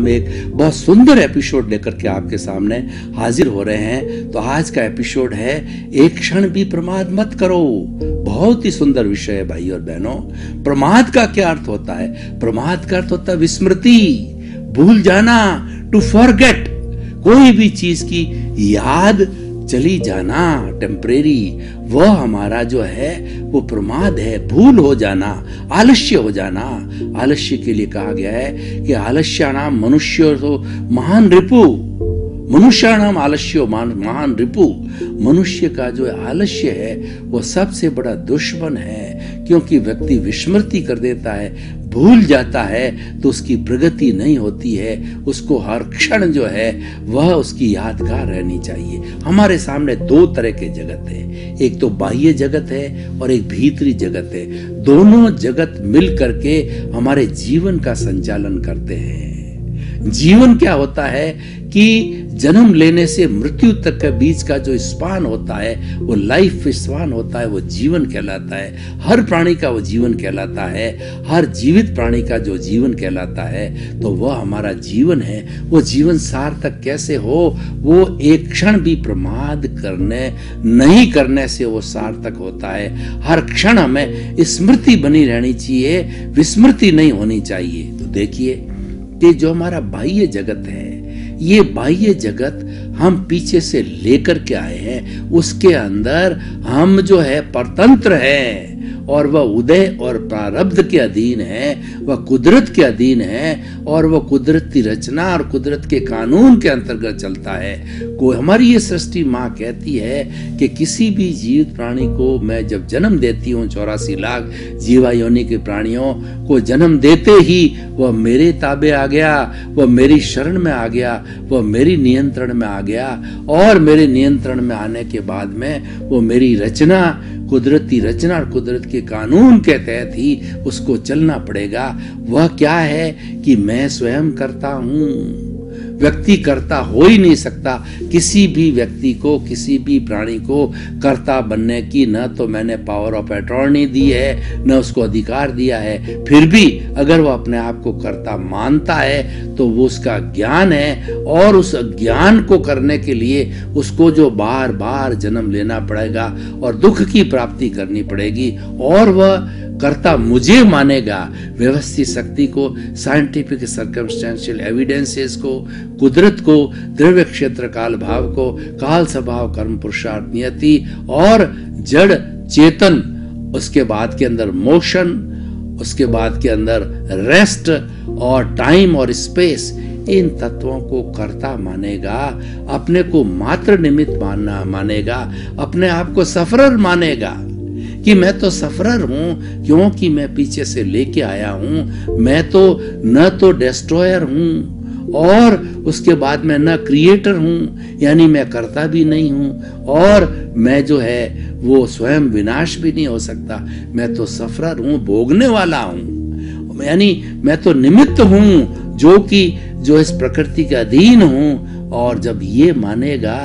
हम एक बहुत सुंदर एपिसोड लेकर के आपके सामने हाजिर हो रहे हैं। तो आज का एपिसोड है एक क्षण भी प्रमाद मत करो। बहुत ही सुंदर विषय है भाई और बहनों। प्रमाद का क्या अर्थ होता है? प्रमाद का अर्थ होता है विस्मृति, भूल जाना, टू फॉरगेट। कोई भी चीज की याद चली जाना, टेम्परेरी, वह हमारा जो है वो प्रमाद है। भूल हो जाना, आलस्य हो जाना। आलस्य के लिए कहा गया है कि आलस्यानाम मनुष्यो महान रिपु, मनुष्याणाम आलस्यो महान रिपु। मनुष्य का जो आलस्य है वो सबसे बड़ा दुश्मन है, क्योंकि व्यक्ति विस्मृति कर देता है, भूल जाता है, तो उसकी प्रगति नहीं होती है। उसको हर क्षण जो है वह उसकी यादगार रहनी चाहिए। हमारे सामने दो तरह के जगत है, एक तो बाह्य जगत है और एक भीतरी जगत है। दोनों जगत मिल करके हमारे जीवन का संचालन करते हैं। जीवन क्या होता है कि जन्म लेने से मृत्यु तक के बीच का जो स्पान होता है वो लाइफ स्पान होता है, वो जीवन कहलाता है। हर प्राणी का वो जीवन कहलाता है, हर जीवित प्राणी का जो जीवन कहलाता है, तो वह हमारा जीवन है। वो जीवन सार्थक कैसे हो? वो एक क्षण भी प्रमाद नहीं करने से वो सार्थक होता है। हर क्षण हमें स्मृति बनी रहनी चाहिए, विस्मृति नहीं होनी चाहिए। तो देखिए कि जो हमारा बाह्य जगत है, ये बाह्य जगत हम पीछे से लेकर के आए हैं। उसके अंदर हम जो है परतंत्र हैं और वह उदय और प्रारब्ध के अधीन है, वह कुदरत के अधीन है और वह कुदरत की रचना और कुदरत के कानून के अंतर्गत चलता है। कोई हमारी ये सृष्टि माँ कहती है कि किसी भी जीवित प्राणी को मैं जब जन्म देती हूँ, 84 लाख जीवा योनि के प्राणियों को जन्म देते ही वह मेरे ताबे आ गया, वह मेरी शरण में आ गया, वह मेरी नियंत्रण में आ गया। और मेरे नियंत्रण में आने के बाद में वो मेरी रचना, कुदरती रचना और कुदरत के कानून के तहत ही उसको चलना पड़ेगा। वह क्या है कि मैं स्वयं करता हूँ, व्यक्ति कर्ता हो ही नहीं सकता। किसी भी व्यक्ति को, किसी भी प्राणी को कर्ता बनने की न तो मैंने पावर ऑफ अटॉर्नी दी है, न उसको अधिकार दिया है। फिर भी अगर वो अपने आप को कर्ता मानता है तो वो उसका ज्ञान है, और उस ज्ञान को करने के लिए उसको जो बार बार जन्म लेना पड़ेगा और दुख की प्राप्ति करनी पड़ेगी, और वह कर्ता मुझे मानेगा। व्यवस्थित शक्ति को, साइंटिफिक सर्कमस्टेंशियल एविडेंसेस को, कुदरत को, द्रव्य क्षेत्र काल भाव को, काल स्वभाव कर्म पुरुषार्थ नियति और जड़ चेतन, उसके बाद के अंदर मोशन, उसके बाद के अंदर रेस्ट और टाइम और स्पेस, इन तत्वों को कर्ता मानेगा। अपने को मात्र निमित्त मानेगा, अपने आप को सफरर मानेगा कि मैं तो सफरर हूं, क्योंकि मैं पीछे से लेके आया हूं। मैं तो न तो डिस्ट्रॉयर हूं और उसके बाद में न क्रिएटर हूं, यानी मैं करता भी नहीं हूं, और मैं जो है वो स्वयं विनाश भी नहीं हो सकता। मैं तो सफरर हूं, भोगने वाला हूं, यानी मैं तो निमित्त हूं जो इस प्रकृति के अधीन हूं। और जब ये मानेगा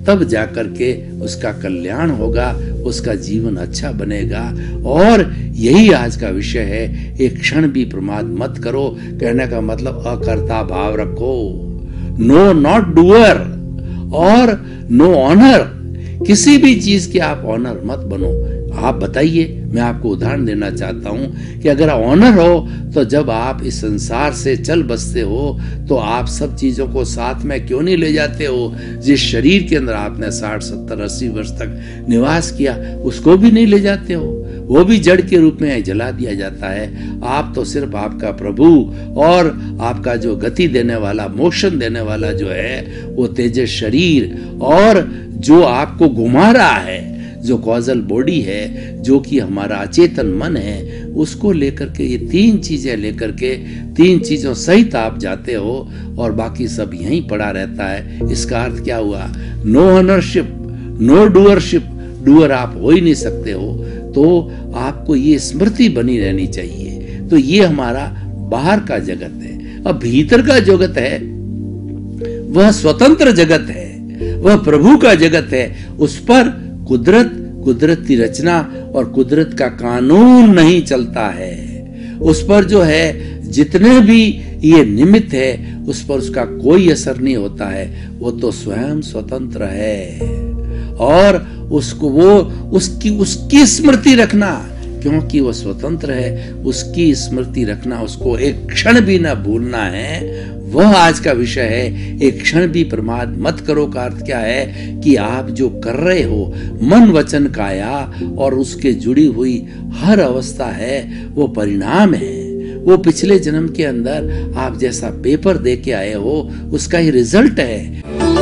तब जाकर के उसका कल्याण होगा, उसका जीवन अच्छा बनेगा। और यही आज का विषय है, एक क्षण भी प्रमाद मत करो। कहने का मतलब अकर्ता भाव रखो, नो नॉट डूअर और नो ऑनर। किसी भी चीज के आप ऑनर मत बनो। आप बताइए, मैं आपको उदाहरण देना चाहता हूं कि अगर ऑनर हो तो जब आप इस संसार से चल बसते हो तो आप सब चीजों को साथ में क्यों नहीं ले जाते हो? जिस शरीर के अंदर आपने 60, 70, 80 वर्ष तक निवास किया, उसको भी नहीं ले जाते हो? वो भी जड़ के रूप में जला दिया जाता है। आप तो सिर्फ आपका प्रभु और आपका जो गति देने वाला, मोशन देने वाला जो है वो तेजस शरीर, और जो आपको घुमा रहा है, जो कॉजल बॉडी है, जो कि हमारा अचेतन मन है, उसको लेकर के, ये तीन चीजें लेकर के, तीन चीजों सहित आप जाते हो और बाकी सब यहीं पड़ा रहता है। इसका अर्थ क्या हुआ? No ownership, no doership. Doer आप हो ही नहीं सकते हो। तो आपको ये स्मृति बनी रहनी चाहिए। तो ये हमारा बाहर का जगत है। अब भीतर का जगत है वह स्वतंत्र जगत है, वह प्रभु का जगत है। उस पर कुदरत की रचना और कुदरत का कानून नहीं चलता है। उस पर जो है जितने भी ये निमित्त है उस पर उसका कोई असर नहीं होता है। वो तो स्वयं स्वतंत्र है और उसको वो उसकी स्मृति रखना, क्योंकि वो स्वतंत्र है, उसकी स्मृति रखना, उसको एक क्षण भी ना भूलना है, वह आज का विषय है। एक क्षण भी प्रमाद मत करो का अर्थ क्या है कि आप जो कर रहे हो मन वचन काया और उसके जुड़ी हुई हर अवस्था है वो परिणाम है, वो पिछले जन्म के अंदर आप जैसा पेपर दे के आए हो उसका ही रिजल्ट है।